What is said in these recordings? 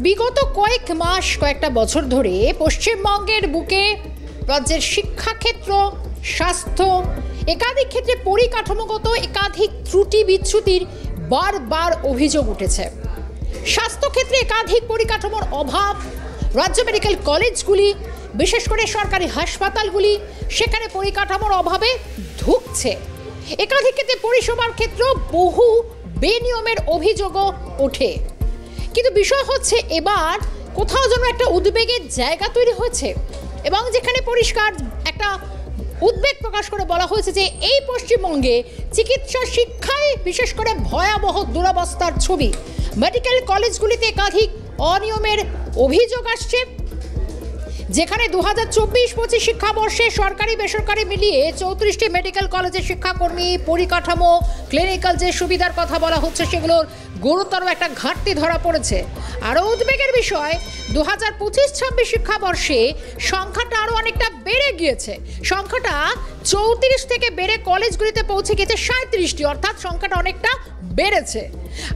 বিগত কয়েকটা বছর ধরে পশ্চিমবঙ্গের বুকে রাজ্যের শিক্ষাক্ষেত্র, স্বাস্থ্য, একাধিক ক্ষেত্রে পরিকাঠামোগত একাধিক ত্রুটি বিচ্যুতির বারবার অভিযোগ উঠেছে। স্বাস্থ্যক্ষেত্রে একাধিক পরিকাঠামোর অভাব, রাজ্য মেডিকেল কলেজগুলি, বিশেষ করে সরকারি হাসপাতালগুলি সেখানে পরিকাঠামোর অভাবে ধুঁকছে। একাধিক ক্ষেত্রে পরিষেবার ক্ষেত্রে বহু বেনিয়মের অভিযোগও ওঠে। কিন্তু বিষয় হচ্ছে এবার কোথাও যেন একটা উদ্বেগের জায়গা তৈরি হয়েছে এবং যেখানে পরিষ্কার একটা উদ্বেগ প্রকাশ করে বলা হয়েছে যে এই পশ্চিমবঙ্গে চিকিৎসা শিক্ষায় বিশেষ করে ভয়াবহ দুরবস্থার ছবি। মেডিকেল কলেজগুলিতে একাধিক অনিয়মের অভিযোগ আসছে, যেখানে 2024-25 শিক্ষাবর্ষে সরকারি বেসরকারি মিলিয়ে 34টি মেডিকেল কলেজের শিক্ষাকর্মী, পরিকাঠামো, ক্লিনিক্যাল যে সুবিধার কথা বলা হচ্ছে সেগুলোর গুরুতর একটা ঘাটতি ধরা পড়েছে। আরও উদ্বেগের বিষয়, 2025-26 শিক্ষাবর্ষে সংখ্যাটা আরও অনেকটা বেড়ে গিয়েছে। সংখ্যাটা 34 থেকে বেড়ে কলেজগুলিতে পৌঁছে গিয়েছে 37টি, অর্থাৎ সংখ্যাটা অনেকটা বেড়েছে।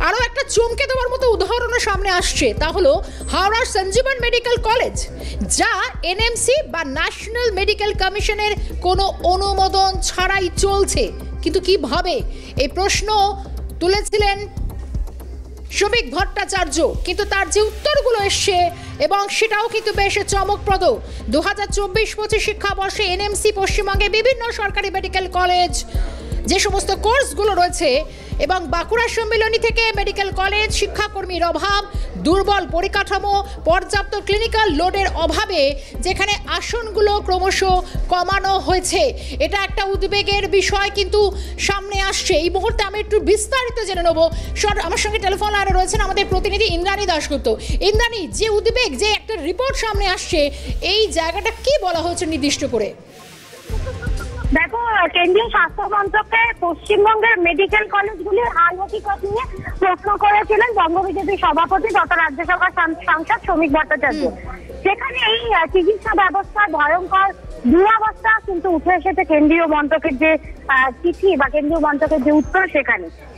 আরও একটা চমকে দেওয়ার মতো উদাহরণও সামনে আসছে, তা হলো হাওড়ার সঞ্জীবন মেডিকেল কলেজ, যা এনএমসি বা ন্যাশনাল মেডিকেল কমিশনের কোনো অনুমোদন ছাড়াই চলছে। কিন্তু কিভাবে, এই প্রশ্ন তুলেছিলেন শ্রমিক ভট্টাচার্য, কিন্তু তার যে উত্তরগুলো এসছে এবং সেটাও কিন্তু বেশ চমকপ্রদ। 2024-25 শিক্ষাবর্ষে এনএমসি পশ্চিমবঙ্গে বিভিন্ন সরকারি মেডিকেল কলেজ যে সমস্ত কোর্সগুলো রয়েছে এবং বাঁকুড়া সম্মিলনী থেকে মেডিকেল কলেজ, শিক্ষাকর্মীর অভাব, দুর্বল পরিকাঠামো, পর্যাপ্ত ক্লিনিক্যাল লোডের অভাবে যেখানে আসনগুলো ক্রমশ কমানো হয়েছে, এটা একটা উদ্বেগের বিষয় কিন্তু সামনে আসছে। এই মুহূর্তে আমি একটু বিস্তারিত জেনে নেব। আমার সঙ্গে টেলিফোন লাইনে রয়েছেন আমাদের প্রতিনিধি ইন্দ্রাণী দাশগুপ্ত। ইন্দ্রাণী, যে উদ্বেগ, যে একটা রিপোর্ট সামনে আসছে, এই জায়গাটা কি বলা হয়েছে নির্দিষ্ট করে? দেখো, কেন্দ্রীয় স্বাস্থ্য মন্ত্রকে পশ্চিমবঙ্গের মেডিকেল কলেজগুলির হাল হকিকত নিয়ে প্রশ্ন করেছিলেন বঙ্গ বিজেপির সভাপতি তথা রাজ্যসভার সাংসদ শ্রমিক ভট্টাচার্য। সেখানে এই চিকিৎসা ব্যবস্থার ভয়ঙ্কর দুরবস্থা কিন্তু উঠে এসেছে কেন্দ্রীয় মন্ত্রকের যে চিঠি বা কেন্দ্রীয় মন্ত্রকের যে উত্তর,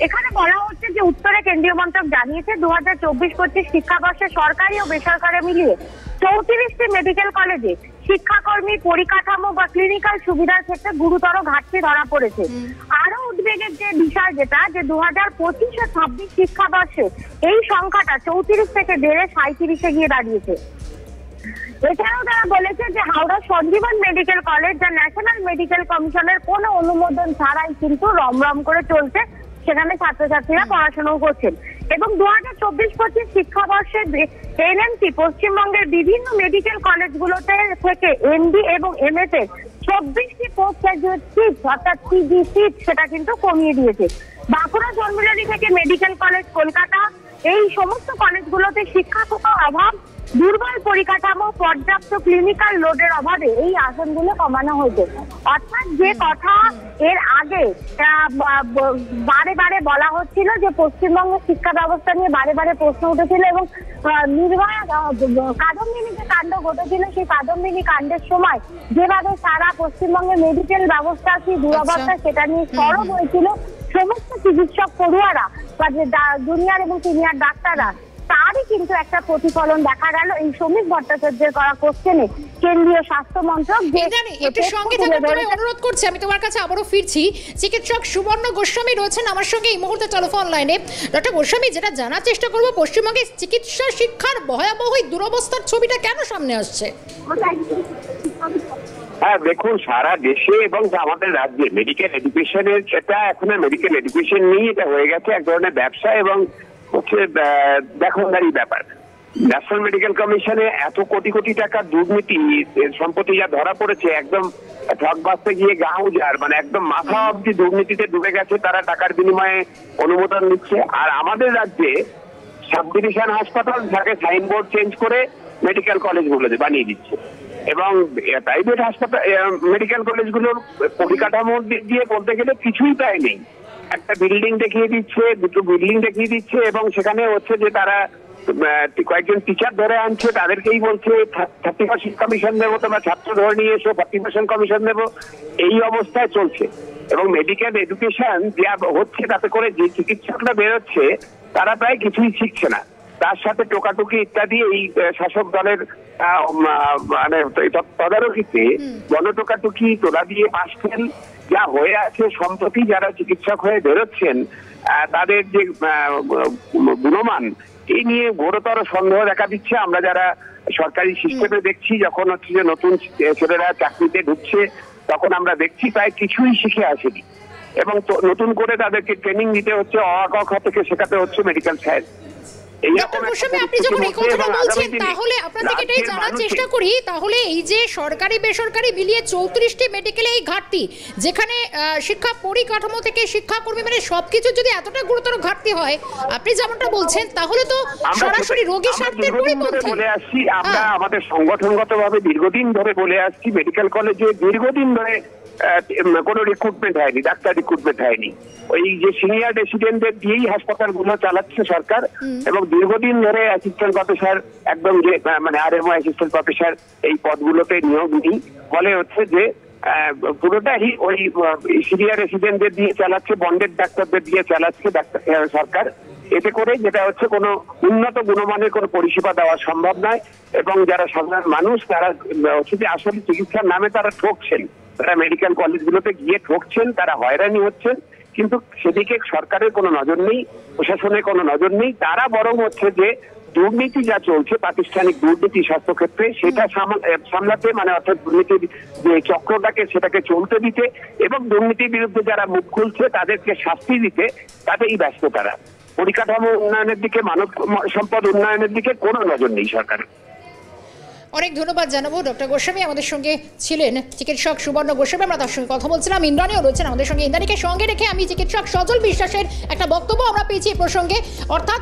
এখানে বলা হচ্ছে যে উত্তরে কেন্দ্রীয় মন্ত্রক জানিয়েছে 2024-25 শিক্ষাবর্ষে সরকারি ও বেসরকারি মিলিয়ে 34টি মেডিকেল কলেজে শিক্ষাকর্মী, পরিকাঠামো বা ক্লিনিক্যাল সুবিধার ক্ষেত্রে গুরুতর ঘাটতি ধরা পড়েছে। আরো উদ্বেগের যে বিষয় যেটা, যে 2025-26 শিক্ষাবর্ষে এই সংখ্যাটা 34 থেকে বেড়ে 37-এ গিয়ে দাঁড়িয়েছে। এছাড়াও তারা বলেছে যে হাওড়া সঞ্জীবন মেডিকেল কলেজ, যা ন্যাশনাল মেডিকেল কমিশনের কোনো অনুমোদন ছাড়াই কিন্তু রমরম করে চলছে, সেখানে ছাত্রছাত্রীরা পড়াশোনাও করছেন। এবং 2024-25 শিক্ষাবর্ষে এনএমসি পশ্চিমবঙ্গের বিভিন্ন মেডিকেল কলেজগুলোতে থেকে এমডি এবং এমএস এর 24টি পোস্ট গ্রাজুয়েট সিট অর্থাৎ পিজি সিট সেটা কিন্তু কমিয়ে দিয়েছে। বাঁকুড়া সম্মিলনী থেকে মেডিকেল কলেজ কলকাতা, এই সমস্ত কলেজগুলোতে শিক্ষাগত অভাব, দুর্বল পরিকাঠামো, পর্যাপ্ত ক্লিনিক্যাল লোডের অভাবে এই আসনগুলো কমানো হয়েছে। অর্থাৎ যে কথা এর আগে বারে বারে বলা হচ্ছিল যে পশ্চিমবঙ্গের শিক্ষা ব্যবস্থা নিয়ে বারে বারে প্রশ্ন উঠেছিল এবং নির্ভয়া কাদম্বিনী যে কাণ্ড ঘটেছিল, সেই কাদম্বিনী কাণ্ডের সময় যেভাবে সারা পশ্চিমবঙ্গের মেডিকেল ব্যবস্থা কি দুরবস্থা সেটা নিয়ে সরব হয়েছিল সমস্ত চিকিৎসক পড়ুয়ারা বা যে জুনিয়র এবং সিনিয়র ডাক্তাররা, তারই কিন্তু একটা প্রতিফলন দেখা গেল এই শ্রমিক ভট্টাচার্যের করা কোশ্চেনে কেন্দ্রীয় স্বাস্থ্য মন্ত্রক। একটু সঙ্গে থাকার জন্য অনুরোধ করছি, আমি তোমার কাছে আবারও ফিরছি। চিকিৎসক সুবর্ণ গোস্বামী রয়েছেন আমার সঙ্গে এই মুহূর্তে টেলিফোন লাইনে। ডক্টর গোস্বামী, যেটা জানার চেষ্টা করবো, পশ্চিমবঙ্গে চিকিৎসা শিক্ষার ভয়াবহ দুরবস্থার ছবিটা কেন সামনে আসছে? হ্যাঁ, দেখুন, সারা দেশে এবং আমাদের রাজ্যে মেডিকেল এডুকেশনের, এটা এখন মেডিকেল এডুকেশন নিয়ে এটা হয়ে গেছে এক ধরনের ব্যবসা এবং হচ্ছে দেখনদারি ব্যাপার। ন্যাশনাল মেডিকেল কমিশনে এত কোটি কোটি টাকার দুর্নীতি সম্পত্তি যা ধরা পড়েছে, একদম ঠক বাঁচতে গিয়ে গাঁ উজাড়, মানে একদম মাথা অব্দি দুর্নীতিতে ডুবে গেছে। তারা টাকার বিনিময়ে অনুমোদন নিচ্ছে। আর আমাদের রাজ্যে সাব ডিভিশন হাসপাতাল যাকে সাইনবোর্ড চেঞ্জ করে মেডিকেল কলেজগুলো বানিয়ে দিচ্ছে এবং প্রাইভেট হাসপাতাল মেডিকেল কলেজগুলোর পরিকাঠামোর দিক দিয়ে বলতে গেলে কিছুই প্রায় নেই। একটা বিল্ডিং দেখিয়ে দিচ্ছে, দুটো বিল্ডিং দেখিয়ে দিচ্ছে এবং সেখানে হচ্ছে যে তারা কয়েকজন টিচার ধরে আনছে, তাদেরকেই বলছে 30% কমিশন দেবো, তোমরা ছাত্র ধরে নিয়ে এসো, 40% কমিশন দেবো। এই অবস্থায় চলছে এবং মেডিকেল এডুকেশন যা হচ্ছে তাতে করে যে চিকিৎসকরা বেরোচ্ছে তারা প্রায় কিছুই শিখছে না। তার সাথে টোকাটুকি ইত্যাদি এই শাসক দলের মানে তদারকিতে গণটোকাটুকি তোলা দিয়ে পাশ ফেল যা হয়ে আছে, সম্প্রতি যারা চিকিৎসক হয়ে বেরোচ্ছেন তাদের যে গুণমান এই নিয়ে ঘোরতর সন্দেহ দেখা দিচ্ছে। আমরা যারা সরকারি সিস্টেমে দেখছি, যখন হচ্ছে যে নতুন ছেলেরা চাকরিতে ঢুকছে, তখন আমরা দেখছি প্রায় কিছুই শিখে আসেনি এবং নতুন করে তাদেরকে ট্রেনিং দিতে হচ্ছে, অ আ ক খ থেকে শেখাতে হচ্ছে মেডিকেল সায়েন্স। আপনি যখন এই কথাটা বলছেন, তাহলে আপনার থেকে এটাই জানার চেষ্টা করি, তাহলে এই যে সরকারি বেসরকারি মিলিয়ে 34টি মেডিকেলে এই ঘাটতি, যেখানে শিক্ষা পরিকাঠামো থেকে শিক্ষাকর্মী মানে সবকিছু যদি এতটা গুরুতর ঘাটতি হয়, আপনি যেমনটা বলছেন, তাহলে তো সরাসরি রোগী স্বার্থের পরিপন্থী। বলে আসছি আমরা, আমাদের সংগঠনগতভাবে দীর্ঘদিন ধরে বলে আসছি, মেডিকেল কলেজে দীর্ঘদিন ধরে কোনো রিক্রুটমেন্ট হয়নি, ডাক্তার রিক্রুটমেন্ট হয়নি। ওই যে সিনিয়র রেসিডেন্টদের দিয়েই হাসপাতালগুলো চালাচ্ছে সরকার, এবং দীর্ঘদিন ধরে অ্যাসিস্ট্যান্ট প্রফেসর, একদম যে মানে আরএমও অ্যাসিস্ট্যান্ট প্রফেসর এই পদগুলোতে নিয়োগ নেই। ফলে হচ্ছে যে পুরোটাই ওই সিনিয়র রেসিডেন্টদের দিয়ে চালাচ্ছে, বন্ডেড ডাক্তারদের দিয়ে চালাচ্ছে সরকার। এতে করে যেটা হচ্ছে কোনো উন্নত গুণমানের কোনো পরিষেবা দেওয়া সম্ভব নয়, এবং যারা সাধারণ মানুষ তারা হচ্ছে যে আসলে চিকিৎসার নামে তারা ঠকছেন, তারা মেডিকেল কলেজগুলোতে গিয়ে ঠকছেন, তারা হয়রানি হচ্ছেন, কিন্তু সেদিকে সরকারের কোনো নজর নেই, প্রশাসনের কোনো নজর নেই। তারা বরং হচ্ছে যে দুর্নীতি যা চলছে, প্রাতিষ্ঠানিক দুর্নীতি স্বাস্থ্যক্ষেত্রে, সেটা সামলাতে, মানে অর্থাৎ দুর্নীতির যে চক্রটাকে সেটাকে চলতে দিতে এবং দুর্নীতির বিরুদ্ধে যারা মুখ খুলছে তাদেরকে শাস্তি দিতে, তাতেই ব্যস্ত তারা। পরিকাঠামো উন্নয়নের দিকে, মানব সম্পদ উন্নয়নের দিকে কোনো নজর নেই সরকারের। অনেক ধন্যবাদ জানাবো ডক্টর গোস্বামী। আমাদের সঙ্গে ছিলেন চিকিৎসক সুবর্ণ গোস্বামী, আমরা তার সঙ্গে কথা বলছিলাম। ইন্দ্রাণীও রয়েছেন আমাদের সঙ্গে। ইন্দ্রাণীকে সঙ্গে রেখে আমি চিকিৎসক সজল বিশ্বাসের একটা বক্তব্য আমরা পেয়েছি এই প্রসঙ্গে, অর্থাৎ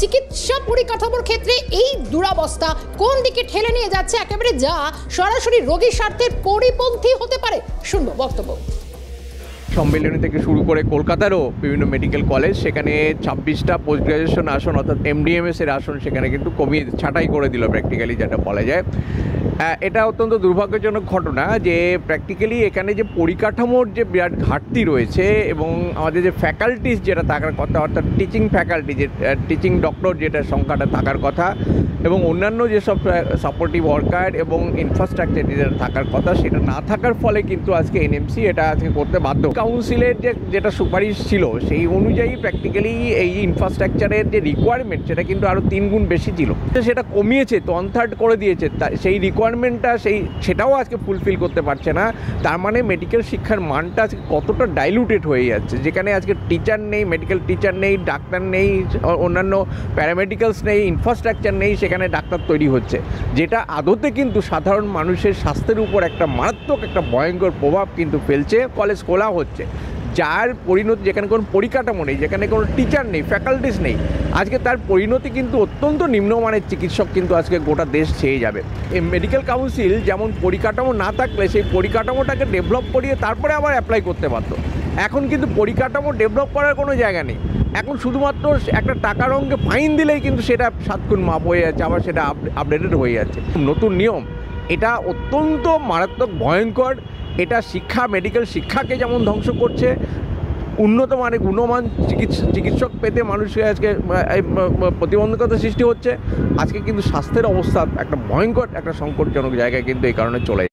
চিকিৎসা পরিকাঠামোর ক্ষেত্রে এই দুরবস্থা কোন দিকে ঠেলে নিয়ে যাচ্ছে, একেবারে যা সরাসরি রোগীর স্বার্থের পরিপন্থী হতে পারে। শুনবো বক্তব্য। সম্মেলনী থেকে শুরু করে কলকাতারও বিভিন্ন মেডিকেল কলেজ, সেখানে 26টা পোস্ট গ্রাজুয়েশন আসন অর্থাৎ MDMS এর আসন সেখানে কিন্তু কমিয়ে ছাঁটাই করে দিল প্র্যাকটিক্যালি, যেটা বলা যায়। এটা অত্যন্ত দুর্ভাগ্যজনক ঘটনা যে প্র্যাকটিক্যালি এখানে যে পরিকাঠামোর যে বিরাট ঘাটতি রয়েছে এবং আমাদের যে ফ্যাকাল্টিস যেটা থাকার কথা, অর্থাৎ টিচিং ফ্যাকাল্টি, যে টিচিং ডক্টর যেটা সংখ্যাটা থাকার কথা, এবং অন্যান্য যেসব সাপোর্টিভ ওয়ার্কার এবং ইনফ্রাস্ট্রাকচার যেটা থাকার কথা, সেটা না থাকার ফলে কিন্তু আজকে NMC এটা আজকে করতে বাধ্য। কাউন্সিলের যেটা সুপারিশ ছিল সেই অনুযায়ী প্র্যাকটিক্যালি এই ইনফ্রাস্ট্রাকচারের যে রিকোয়ারমেন্ট সেটা কিন্তু আরও 3 গুণ বেশি ছিল, সেটা কমিয়েছে, 1/3 করে দিয়েছে। সেই রিকোয়ারমেন্টটা সেটাও আজকে ফুলফিল করতে পারছে না। তার মানে মেডিকেল শিক্ষার মানটা আজকে কতটা ডাইলুটেড হয়ে যাচ্ছে, যেখানে আজকে টিচার নেই, মেডিকেল টিচার নেই, ডাক্তার নেই, অন্যান্য প্যারামেডিক্যালস নেই, ইনফ্রাস্ট্রাকচার নেই, সেখানে ডাক্তার তৈরি হচ্ছে, যেটা আদতে কিন্তু সাধারণ মানুষের স্বাস্থ্যের উপর একটা মারাত্মক একটা ভয়ঙ্কর প্রভাব কিন্তু ফেলছে। কলেজ খোলা হচ্ছে, যার পরিণতি, যেখানে কোনো পরিকাঠামো নেই, যেখানে কোনো টিচার নেই, ফ্যাকাল্টিস নেই, আজকে তার পরিণতি কিন্তু অত্যন্ত নিম্নমানের চিকিৎসক কিন্তু আজকে গোটা দেশ ছেয়ে যাবে। এই মেডিকেল কাউন্সিল যেমন পরিকাঠামো না থাকলে সেই পরিকাঠামোটাকে ডেভেলপ করিয়ে তারপরে আবার অ্যাপ্লাই করতে পারত। এখন কিন্তু পরিকাঠামো ডেভেলপ করার কোনো জায়গা নেই, এখন শুধুমাত্র একটা টাকার অঙ্কে ফাইন দিলেই কিন্তু সেটা 7 গুণ মাপ হয়ে যাচ্ছে, আবার সেটা আপডেটেড হয়ে যাচ্ছে। নতুন নিয়ম, এটা অত্যন্ত মারাত্মক ভয়ঙ্কর। এটা শিক্ষা, মেডিকেল শিক্ষাকে যেমন ধ্বংস করছে, উন্নত মানের গুণমান চিকিৎসক পেতে মানুষের আজকে প্রতিবন্ধকতা সৃষ্টি হচ্ছে। আজকে কিন্তু স্বাস্থ্যের অবস্থা একটা ভয়ঙ্কর একটা সংকটজনক জায়গায় কিন্তু এই কারণে চলে।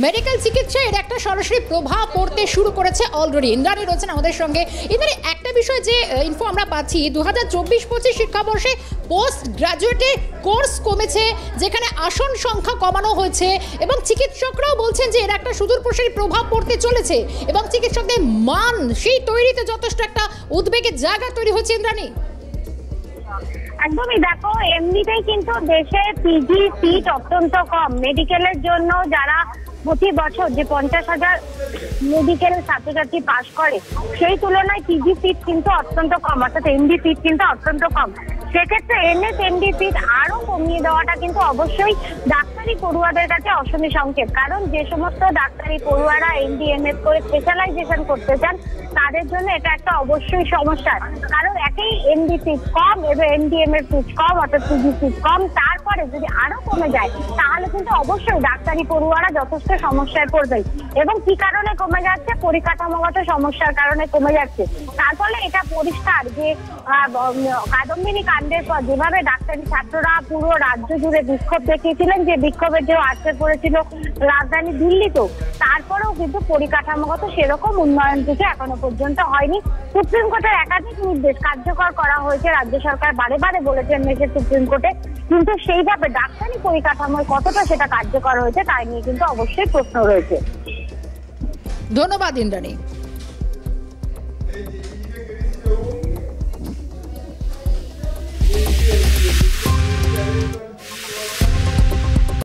মেডিকেল চিকিৎসা এর একটা সরাসরি প্রভাব পড়তে শুরু করেছে অলরেডি। ইন্দ্রাণী রয়েছেন আমাদের সঙ্গে। ইন্দ্রাণী, একটা বিষয় যে ইনফো আমরা পাচ্ছি, 2024-25 শিক্ষাবর্ষে পোস্ট গ্রাজুয়েটে কোর্স কমেছে, যেখানে আসন সংখ্যা কমানো হয়েছে, এবং চিকিৎসকরাও বলছেন যে এর একটা সুদূরপ্রসারী প্রভাব পড়তে চলেছে, এবং চিকিৎসকদের মান সেই তৈরিতে যথেষ্ট একটা উদ্বেগের জায়গা তৈরি হচ্ছে। ইন্দ্রাণী, একদমই, দেখো এমনিতেই কিন্তু দেশে পিজি সিট অত্যন্ত কম। মেডিকেলের জন্য যারা প্রতি বছর যে 50,000 মেডিকেল ছাত্রছাত্রী পাশ করে, সেই তুলনায় পিজি সিট কিন্তু অত্যন্ত কম, অর্থাৎ MD সিট কিন্তু অত্যন্ত কম। সেক্ষেত্রে NS-MD সিট আরো কমিয়ে দেওয়াটা কিন্তু অবশ্যই ডাক্তারি পড়ুয়াদের কাছে অশনি সংকেত। কারণ যে সমস্ত ডাক্তারি পড়ুয়ারা MD-MS করে স্পেশালাইজেশন করতে চান, তাদের জন্য এটা একটা অবশ্যই সমস্যা। কারণ একই MD সিট কম এবং MD-MS সিট কম, অর্থাৎ পিজি সিট কম, তারপর একেবারে যদি আরো কমে যায় তাহলে কিন্তু অবশ্যই ডাক্তারি পড়ুয়ারা যথেষ্ট সমস্যায় পড়বে। এবং কি কারণে কমে যাচ্ছে? পরিকাঠামোগত সমস্যার কারণে কমে যাচ্ছে। তার ফলে এটা পরিষ্কার যে কাদম্বিনী কাণ্ডের পর যেভাবে ডাক্তারি ছাত্ররা পুরো রাজ্য জুড়ে বিক্ষোভ দেখিয়েছিলেন, যে বিক্ষোভের যে আছড়ে পড়েছিল রাজধানী দিল্লিতেও, তারপরেও কিন্তু পরিকাঠামোগত সেরকম উন্নয়ন কিছু এখনো পর্যন্ত হয়নি। সুপ্রিম কোর্টের একাধিক নির্দেশ কার্যকর করা হয়েছে, রাজ্য সরকার বারে বারে বলেছেন সুপ্রিম কোর্টে, কিন্তু সেইভাবে ডাক্তারি পরিকাঠামোয় কতটা সেটা কার্যকর হয়েছে তাই নিয়ে কিন্তু অবশ্যই প্রশ্ন রয়েছে। ধন্যবাদ ইন্দ্রাণী।